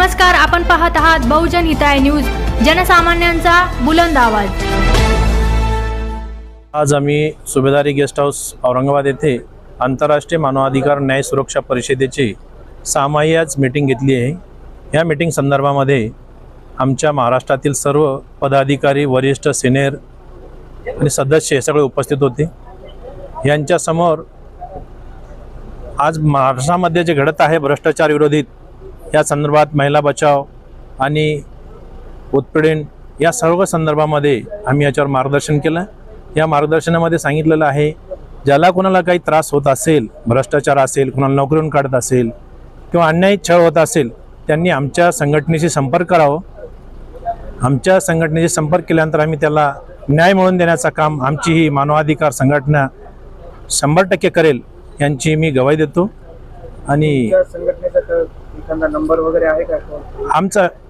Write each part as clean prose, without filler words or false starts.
नमस्कार, आपण पाहत आहात बहुजन हिताय न्यूज, जनसामान्यांचा बुलंद आवाज। आज आम्ही सुभेदारी गेस्ट हाऊस औरंगाबाद येथे आंतरराष्ट्रीय मानवाधिकार न्याय सुरक्षा परिषदेची 6माही आज मीटिंग घेतली आहे। या मीटिंग संदर्भामध्ये आमच्या महाराष्ट्रातील सर्व पदाधिकारी, वरिष्ठ, सिनियर आणि सदस्य हे सगळे उपस्थित होते। यांच्या समोर आज महाराष्ट्रामध्ये जे घडत आहे भ्रष्टाचार विरोधी, या संदर्भात महिला बचाव आणि उत्पीडन या सर्व संदर्भामध्ये आम्ही याच्यावर मार्गदर्शन केलं। या मार्गदर्शनामध्ये सांगितलेलं आहे, ज्याला कोणाला काही त्रास होत असेल, भ्रष्टाचार असेल, कोणाला नोकरीवरून काढत असेल किंवा अन्यायी छळ होत असेल, त्यांनी आमच्या संघटनेशी संपर्क करावं। आमच्या संघटनेशी संपर्क केल्यानंतर आम्ही त्याला न्याय मिळवून देण्याचं काम आमची ही मानवाधिकार संघटना 100% करेल, यांची मी ग्वाही देतो। आणि संघटनेचा एखादा नंबर वगैरे आहे का?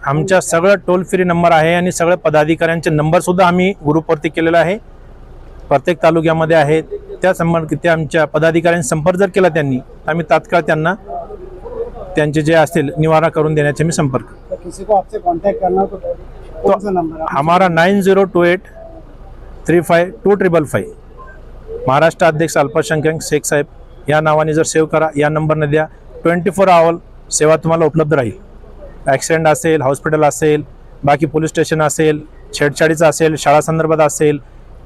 आमच्या सगळं टोल फ्री नंबर आहे आणि सगळे पदाधिकाऱ्यांचे नंबर सुद्धा आम्ही ग्रुपवरती केलेला आहे, प्रत्येक तालुक्यामध्ये आहेत। त्या आमच्या पदाधिकाऱ्यांनी संपर्क जर केला त्यांनी, आम्ही तात्काळ त्यांना त्यांचे जे असतील निवारा करून देण्याचे मी संपर्क। किसी को आपसे कांटेक्ट करना तो कौन सा नंबर है हमारा 9028352555। महाराष्ट्र अध्यक्ष अल्पसंख्याक शेख साहेब या नावाने जर सेव्ह करा, या नंबरने द्या। 24 आवर सेवा तुम्हाला उपलब्ध राहील। ॲक्सिडेंट असेल, हॉस्पिटल असेल, बाकी पोलीस स्टेशन असेल, छेडछाडीचं असेल, शाळा संदर्भात असेल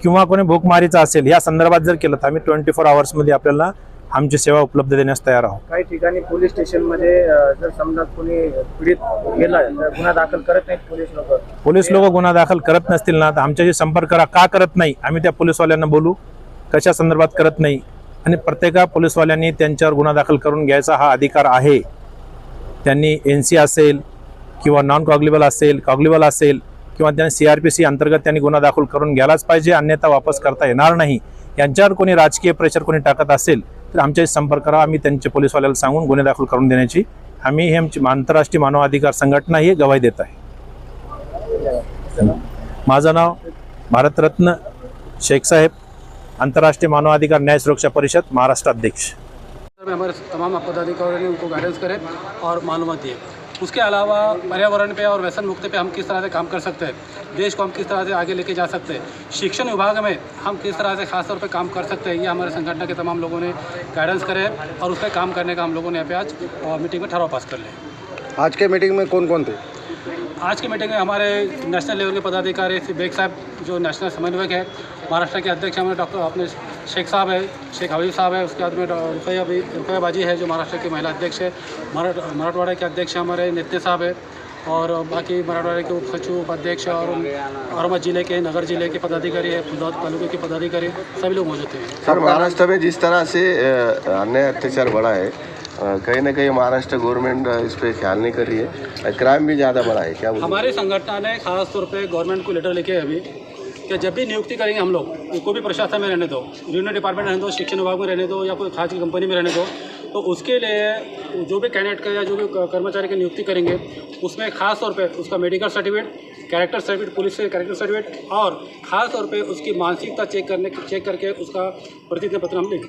किंवा कोणी भूकमारीचं असेल, या संदर्भात जर केलं तर आम्ही 24 आवर्समध्ये आपल्याला आमची सेवा उपलब्ध देण्यास तयार आहोत। काही ठिकाणी पोलीस स्टेशनमध्ये जर समजा कोणी पीडित गेला तर गुन्हा दाखल करत नाहीत पोलीस लोक गुन्हा दाखल करत नसतील ना, तर आमच्याशी संपर्क करा। का करत नाही आम्ही त्या पोलीसवाल्यांना बोलू, कशा संदर्भात करत नाही। आणि प्रत्येक पोलीसवाल्यांनी त्यांच्यावर गुन्हा दाखल करून घ्यायचा हा अधिकार आहे। त्यांनी NC असेल किंवा नॉन कॉग्लिबल असेल, कॉग्लिबल असेल किंवा त्यांनी CRPC अंतर्गत त्यांनी गुन्हा दाखल करून घ्यायलाच पाहिजे, अन्यथा वापस करता येणार नाही। यांच्यावर कोणी राजकीय प्रेशर कोणी टाकत असेल तर आमच्याशी संपर्क करा, आम्ही त्यांचे पोलीसवाल्याला सांगून गुन्हे दाखल करून देण्याची आम्ही आमची आंतरराष्ट्रीय मानवाधिकार संघटना ही ग्वाही देत आहे। माझं नाव भारतरत्न शेख साहेब, अंतर्राष्ट्रीय मानवाधिकार न्याय सुरक्षा परिषद, महाराष्ट्र अध्यक्ष। हमारे तमाम पदाधिकारियों ने उनको गाइडेंस करें और मालूमात दिए। उसके अलावा पर्यावरण पे और व्यसन मुक्ति पे हम किस तरह से काम कर सकते हैं, देश को हम किस तरह से आगे लेके जा सकते हैं, शिक्षण विभाग में हम किस तरह से खास तौर पे काम कर सकते हैं, ये हमारे संगठन के तमाम लोगों ने गाइडेंस करे और उस पर काम करने का हम लोगों ने यहाँ पे आज मीटिंग में ठराव पास कर लिया। आज के मीटिंग में कौन कौन थे? आज की मीटिंग में हमारे नेशनल लेवल के पदाधिकारी श्री बेग साहब जो नेशनल समन्वयक है, महाराष्ट्र के अध्यक्ष हमारे डॉक्टर अपने शेख साहब है, शेख हबीब साहब है, उसके बाद में रुकैया बाजी है जो महाराष्ट्र की महिला अध्यक्ष है, मराठवाड़ा के अध्यक्ष हमारे नित्य साहब है, और बाकी मराठवाड़ा के उप सचिव, उपाध्यक्ष और औरंगाबाद जिले के, नगर जिले के पदाधिकारी है, फुलदाबाद तालुके के पदाधिकारी, सभी लोग मौजूद थे। सर, महाराष्ट्र में जिस तरह से अन्याय अत्याचार बढ़ा है, कहीं ना कहीं महाराष्ट्र गवर्नमेंट इस पर ख्याल नहीं कर रही है, क्राइम भी ज़्यादा बढ़ा है, क्या हमारी संगठन ने खास तौर पे गवर्नमेंट को लेटर लिखे अभी कि जब भी नियुक्ति करेंगे हम लोग, कोई भी प्रशासन में रहने दो, रेवेन्यू डिपार्टमेंट रहने दो, शिक्षण विभाग में रहने दो या कोई खास की कंपनी में रहने दो, तो उसके लिए जो भी कैंडिडेट का या जो भी कर्मचारी की नियुक्ति करेंगे उसमें खास तौर पे उसका medical certificate, character certificate, police से कैरेक्टर सर्टिफिकेट और ख़ास तौर पे उसकी मानसिकता चेक करके उसका प्रतिज्ञा पत्र हम लिखें।